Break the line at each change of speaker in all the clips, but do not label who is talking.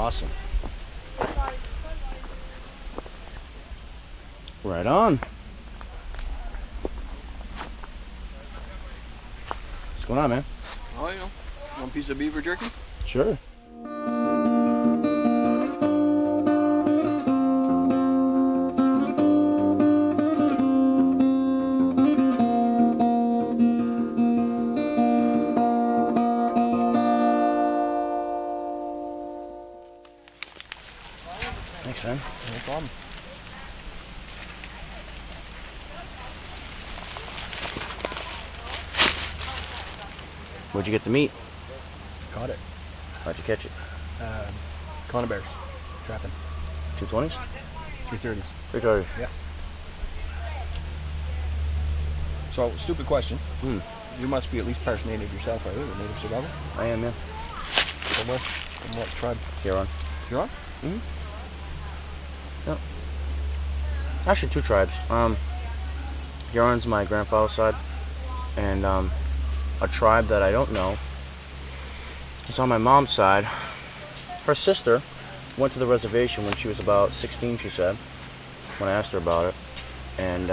Awesome. Right on. What's going on, man?
Oh, you know, one piece of beaver jerky?
Sure. Thanks, man.
No problem.
Where'd you get the meat?
Caught it.
How'd you catch it?
Conibears. Trapping.
220s?
330s.
330.
Yeah. So, stupid question. You must be at least part native yourself, right? A native survivor?
I am, yeah.
From where? From what tribe?
Huron.
Huron?
Mm-hmm. Yep. Actually, 2 tribes. Huron's my grandfather's side, and a tribe that I don't know is on my mom's side. Her sister went to the reservation when she was about 16, she said, when I asked her about it, and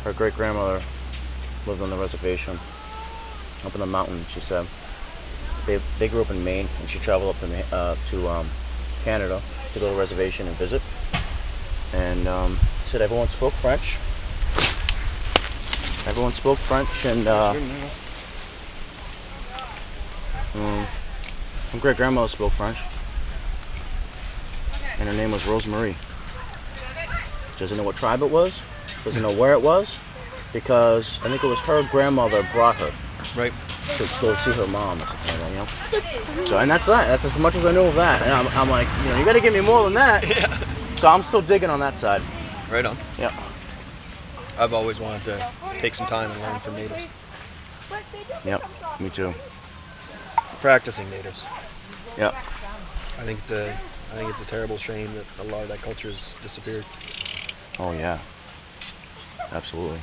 her great-grandmother lived on the reservation up in the mountains, she said. They grew up in Maine, and she traveled up to Canada to go to the reservation and visit. And said everyone spoke French. Everyone spoke French, and my great-grandmother spoke French. And her name was Rosemary. Doesn't know what tribe it was, doesn't know where it was, because I think it was her grandmother brought her.
Right.
To go see her mom or something like that, you know? So, and that's that. That's as much as I know of that. And I'm like, you know, you gotta give me more than that.
Yeah.
So I'm still digging on that side.
Right on.
Yeah.
I've always wanted to take some time and learn from natives.
Yep, me too.
Practicing natives.
Yep.
I think it's a terrible shame that a lot of that culture has disappeared.
Oh yeah. Absolutely.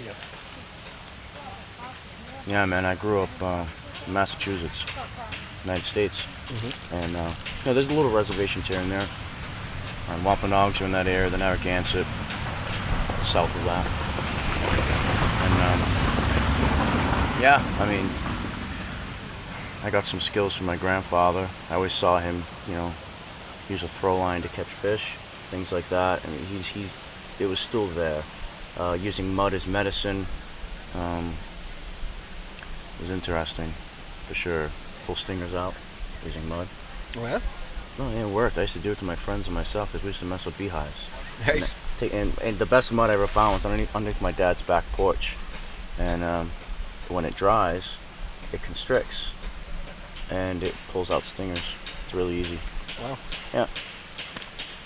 Yeah.
Yeah, man, I grew up in Massachusetts, United States. And you know, there's little reservations here and there. Wampanoags are in that area, the Narragansett, south of that. And yeah, I mean, I got some skills from my grandfather. I always saw him, you know, use a throw line to catch fish, things like that. I mean, it was still there. Using mud as medicine. It was interesting, for sure. Pull stingers out using mud.
Oh yeah?
No, it worked. I used to do it to my friends and myself because we used to mess with beehives.
Right.
And the best mud I ever found was underneath my dad's back porch. And when it dries, it constricts and it pulls out stingers. It's really easy.
Wow.
Yeah.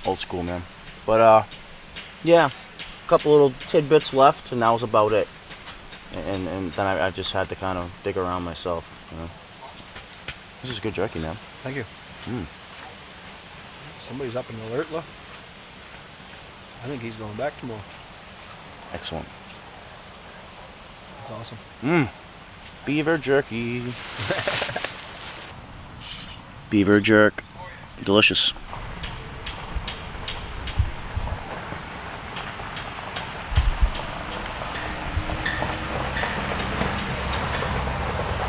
Old school, man. But yeah, a couple little tidbits left, and that was about it. And then I just had to kind of dig around myself, you know. This is good jerky, man.
Thank you. Somebody's up in the alert, look. I think he's going back tomorrow.
Excellent.
That's awesome.
Beaver jerky. Beaver jerk. Delicious.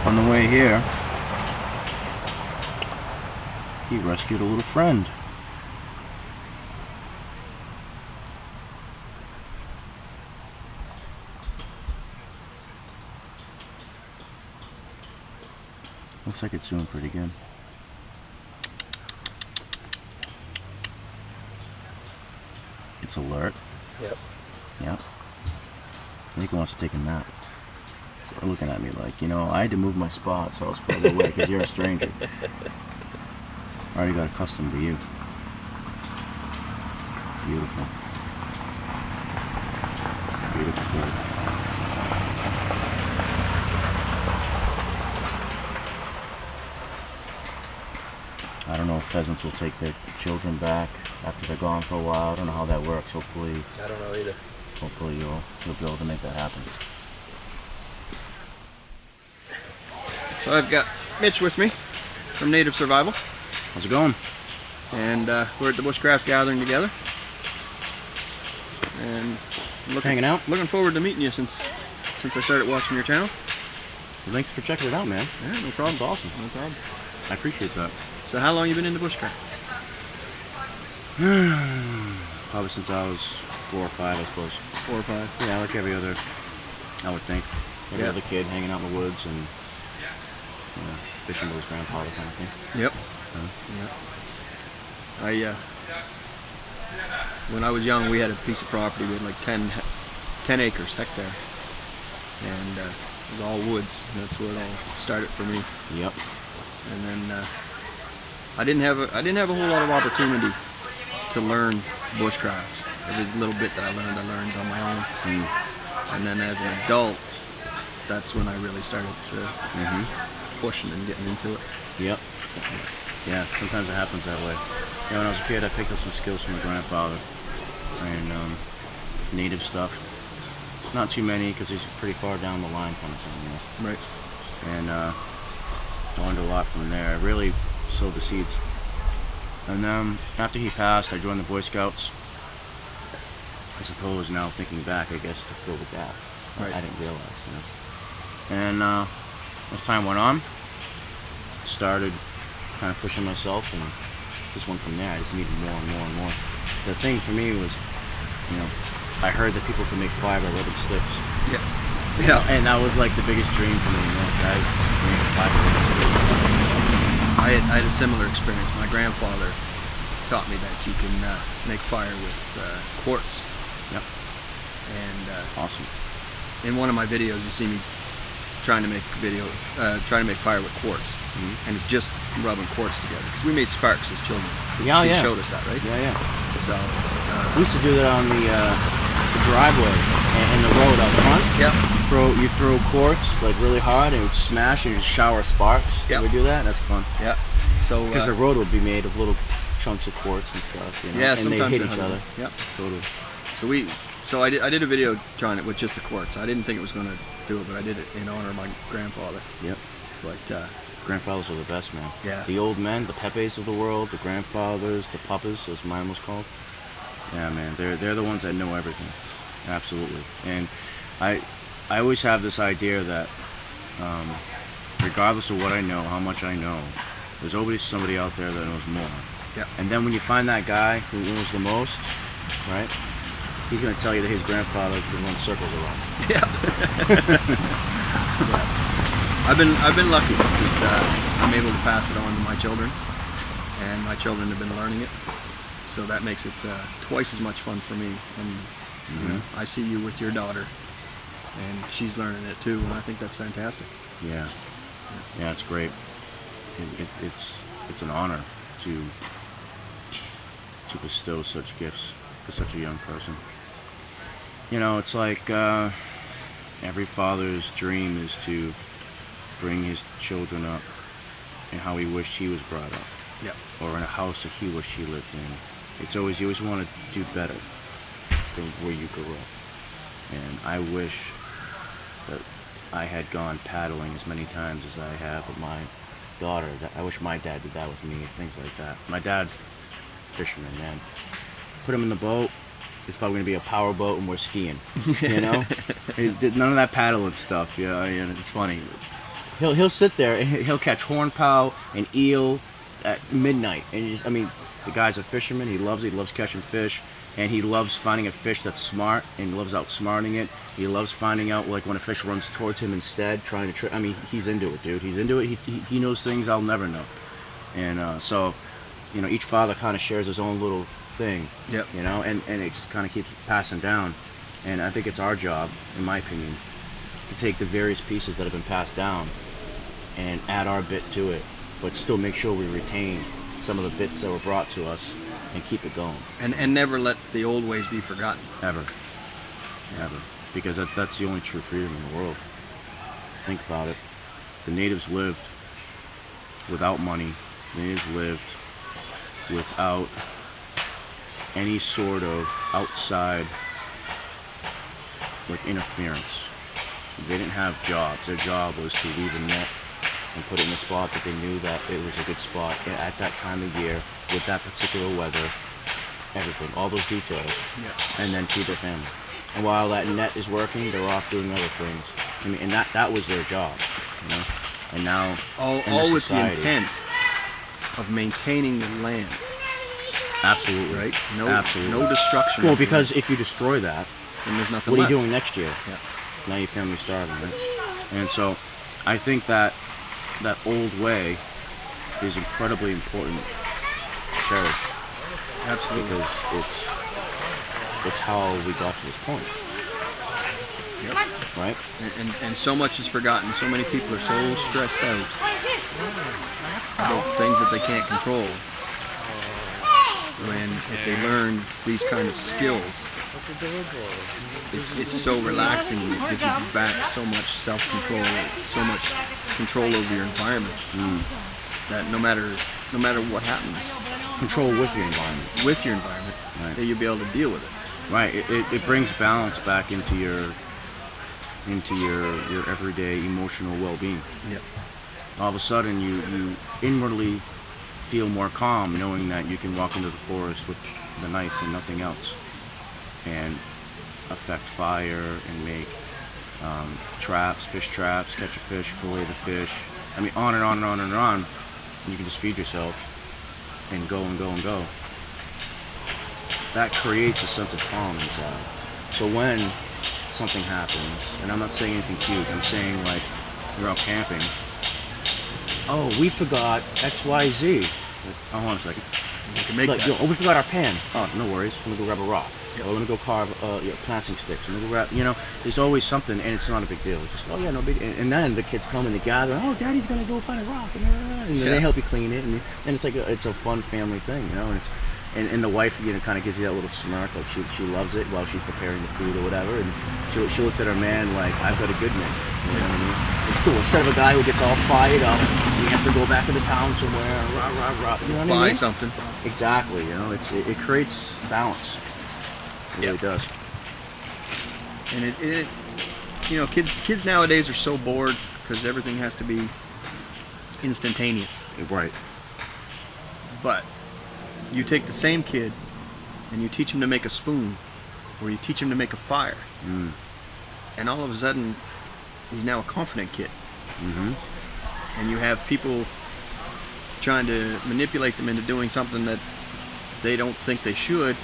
On the way here, he rescued a little friend. Looks like it's doing pretty good. It's alert.
Yep.
Yep. I think he wants to take a nap. So they're looking at me like, you know, I had to move my spot so I was further away because you're a stranger. I already got accustomed to you. Beautiful. Beautiful bird. I don't know if pheasants will take their children back after they're gone for a while. I don't know how that works. Hopefully,
I don't know either.
Hopefully you'll be able to make that happen.
So I've got Mitch with me from Native Survival.
How's it going?
and we're at the Bushcraft gathering together. And
Hanging out.
Looking forward to meeting you since I started watching your channel.
Well, thanks for checking it out, man.
Yeah, no problem.
That's awesome.
No problem.
I appreciate that.
So how long you been into Bushcraft?
Probably since I was 4 or 5, I suppose.
4 or 5.
Yeah, like every other, I would think. Every other kid hanging out in the woods and fishing with his grandfather kind of thing.
Yep. Yep. When I was young, we had a piece of property. We had like 10 acres, hectare, and it was all woods. And that's where it all started for me.
Yep.
And then I didn't have a whole lot of opportunity to learn bushcraft. Every little bit that I learned on my own. And then as an adult, that's when I really started pushing and getting into it.
Yep. Yeah, sometimes it happens that way. Yeah, when I was a kid, I picked up some skills from my grandfather. And native stuff. Not too many, because he's pretty far down the line kind of thing, you know.
Right.
And I learned a lot from there. I really sowed the seeds. And then after he passed, I joined the Boy Scouts. I suppose now thinking back, I guess, to fill the gap.
Right.
I didn't realize, you know. And as time went on, started kind of pushing myself, and just went from there. I just needed more and more and more. The thing for me was, you know, I heard that people can make fiber ribbon sticks.
Yeah. Yeah.
And that was like the biggest dream for me, you know, guys. Fiber ribbon sticks.
I had a similar experience. My grandfather taught me that you can make fire with quartz.
Yep.
And
awesome.
In one of my videos, you see me trying to make fire with quartz, and it's just rubbing quartz together. Because we made sparks as children.
Yeah,
She showed us that, right?
Yeah, yeah.
So
we used to do that on the driveway and the road out front.
Yeah.
You throw quartz like really hard and it would smash and you just shower sparks.
Yeah.
We do that. That's fun.
Yeah. So
because the road would be made of little chunks of quartz and stuff. You know?
Yeah.
And
Sometimes
they hit each other.
Yep.
Totally.
So I did a video trying it with just the quartz. I didn't think it was going to do it, but I did it in honor of my grandfather.
Yep.
But
grandfathers are the best, man.
Yeah.
The old men, the Pepes of the world, the grandfathers, the papas, as mine was called. Yeah, man. They're the ones that know everything. Absolutely. And I always have this idea that regardless of what I know, how much I know, there's always somebody out there that knows more.
Yeah.
And then when you find that guy who knows the most, right? He's going to tell you that his grandfather could run circles around.
Yeah. I've been lucky because I'm able to pass it on to my children, and my children have been learning it. So that makes it twice as much fun for me. And you know, I see you with your daughter, and she's learning it too, and I think that's fantastic.
Yeah. Yeah, it's great. It's an honor to bestow such gifts to such a young person. You know, it's like every father's dream is to bring his children up in how he wished he was brought up.
Yeah.
Or in a house that he wished he lived in. You always want to do better than where you grew up. And I wish that I had gone paddling as many times as I have with my daughter. I wish my dad did that with me, things like that. My dad, fisherman, man. Put him in the boat, it's probably going to be a power boat and we're skiing, you know? None of that paddling stuff, you know, and it's funny. He'll sit there and he'll catch hornpout and eel at midnight. And the guy's a fisherman, he loves catching fish, and he loves finding a fish that's smart and loves outsmarting it. He loves finding out like when a fish runs towards him instead, trying to trick. He's into it, dude. He's into it. He knows things I'll never know. And so, you know, each father kind of shares his own little thing.
Yep.
You know, and it just kind of keeps passing down. And I think it's our job, in my opinion, to take the various pieces that have been passed down and add our bit to it, but still make sure we retain some of the bits that were brought to us and keep it going.
And never let the old ways be forgotten.
Ever. Ever. Because that's the only true freedom in the world. Think about it. The natives lived without money. The natives lived without any sort of outside interference. They didn't have jobs. Their job was to weave a net and put it in a spot that they knew that it was a good spot at that time of year with that particular weather, everything, all those details, and then feed their family. And while that net is working, they're off doing other things. I mean, and that was their job, you know. And now,
all with the intent of maintaining the land.
Absolutely.
Right?
Absolutely.
No destruction.
Well, because if you destroy that,
then there's nothing
what
left.
are you doing next year?
Yeah.
Now your family's starving, right? And so, I think that old way is incredibly important to cherish.
Absolutely.
Because it's how we got to this point.
Yep.
Right?
And so much is forgotten. So many people are so stressed out about things that they can't control. When if they learn these kind of skills, it's so relaxing. It gives you back so much self-control, so much control over your environment. That no matter what happens,
control with your environment.
With your environment,
right.
That you'll be able to deal with it.
Right. It brings balance back into your everyday emotional well-being.
Yep.
All of a sudden, you inwardly feel more calm, knowing that you can walk into the forest with the knife and nothing else, and affect fire and make traps, fish traps, catch a fish, fillet the fish. I mean, on and on and on and on. You can just feed yourself and go and go and go. That creates a sense of calm inside. So when something happens, and I'm not saying anything huge, I'm saying like you're out camping. Oh, we forgot X, Y, Z. Like, oh, hold on a second.
You can make that.
Oh, we forgot our pan. Oh, no worries. Let me go grab a rock.
Yep.
Or let me go carve planting sticks. And go grab, there's always something, and it's not a big deal. It's just, oh yeah, no big deal. And then the kids come and they gather. Oh, Daddy's gonna go find a rock, and then they help you clean it, and it's like it's a fun family thing, And it's and the wife, kind of gives you that little smirk, like she loves it while she's preparing the food or whatever, and she looks at her man like, I've got a good man. You know what I mean? It's cool. Instead of a guy who gets all fired up, he has to go back into town somewhere, rah rah rah. You know what I mean?
Buy something.
Exactly. It creates balance. It really does.
And kids nowadays are so bored because everything has to be instantaneous.
Right.
But you take the same kid and you teach him to make a spoon, or you teach him to make a fire, and all of a sudden he's now a confident kid. And you have people trying to manipulate them into doing something that they don't think they should.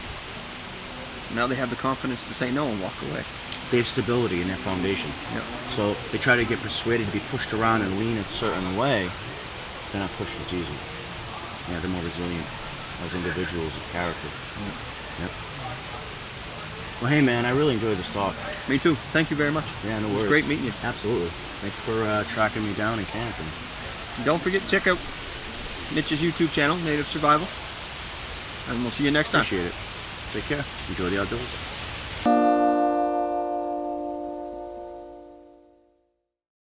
Now they have the confidence to say no and walk away.
They have stability in their foundation.
Yep.
So they try to get persuaded to be pushed around and lean a certain way. They're not pushed as easy. Yeah, they're more resilient as individuals of character. Yep. Well, hey man, I really enjoyed this talk.
Me too. Thank you very much.
Yeah, no worries.
It was great meeting you.
Absolutely. Thanks for tracking me down in camp. And
don't forget to check out Mitch's YouTube channel, Native Survival. And we'll see you next time.
Appreciate it. Take care. Enjoy the outdoors.